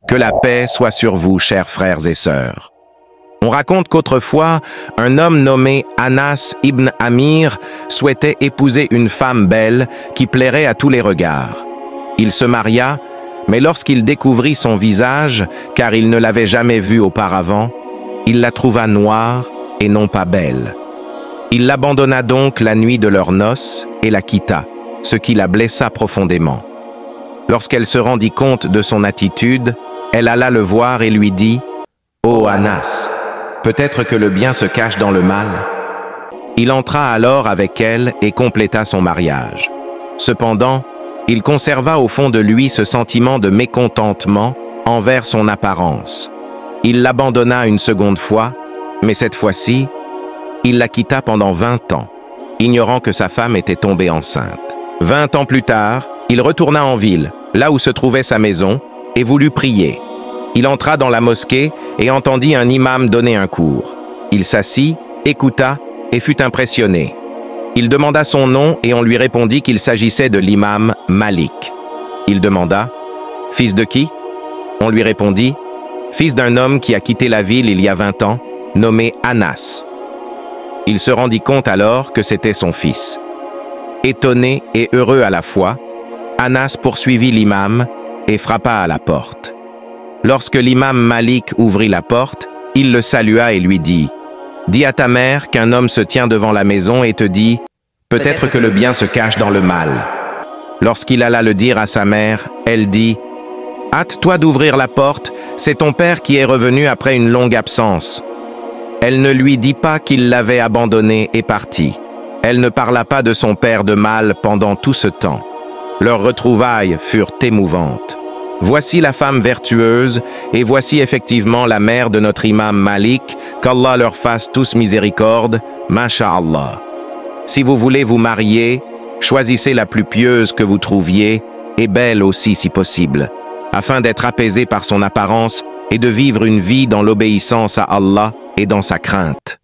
Que la paix soit sur vous, chers frères et sœurs. On raconte qu'autrefois, un homme nommé Anas ibn Amir souhaitait épouser une femme belle qui plairait à tous les regards. Il se maria, mais lorsqu'il découvrit son visage, car il ne l'avait jamais vue auparavant, il la trouva noire et non pas belle. Il l'abandonna donc la nuit de leurs noces et la quitta, ce qui la blessa profondément. Lorsqu'elle se rendit compte de son attitude, elle alla le voir et lui dit « Ô Anas, peut-être que le bien se cache dans le mal ?» Il entra alors avec elle et compléta son mariage. Cependant, il conserva au fond de lui ce sentiment de mécontentement envers son apparence. Il l'abandonna une seconde fois, mais cette fois-ci, il la quitta pendant 20 ans, ignorant que sa femme était tombée enceinte. 20 ans plus tard, il retourna en ville, là où se trouvait sa maison, et voulut prier. Il entra dans la mosquée et entendit un imam donner un cours. Il s'assit, écouta et fut impressionné. Il demanda son nom et on lui répondit qu'il s'agissait de l'imam Malik. Il demanda « Fils de qui ?» On lui répondit « Fils d'un homme qui a quitté la ville il y a 20 ans, nommé Anas. » Il se rendit compte alors que c'était son fils. Étonné et heureux à la fois, Anas poursuivit l'imam et frappa à la porte. Lorsque l'imam Malik ouvrit la porte, il le salua et lui dit « Dis à ta mère qu'un homme se tient devant la maison et te dit « Peut-être que le bien se cache dans le mal. » Lorsqu'il alla le dire à sa mère, elle dit « Hâte-toi d'ouvrir la porte, c'est ton père qui est revenu après une longue absence. » Elle ne lui dit pas qu'il l'avait abandonné et parti. Elle ne parla pas de son père de mal pendant tout ce temps. Leurs retrouvailles furent émouvantes. Voici la femme vertueuse, et voici effectivement la mère de notre imam Malik, qu'Allah leur fasse tous miséricorde, masha'Allah. Si vous voulez vous marier, choisissez la plus pieuse que vous trouviez, et belle aussi si possible, afin d'être apaisé par son apparence et de vivre une vie dans l'obéissance à Allah et dans sa crainte.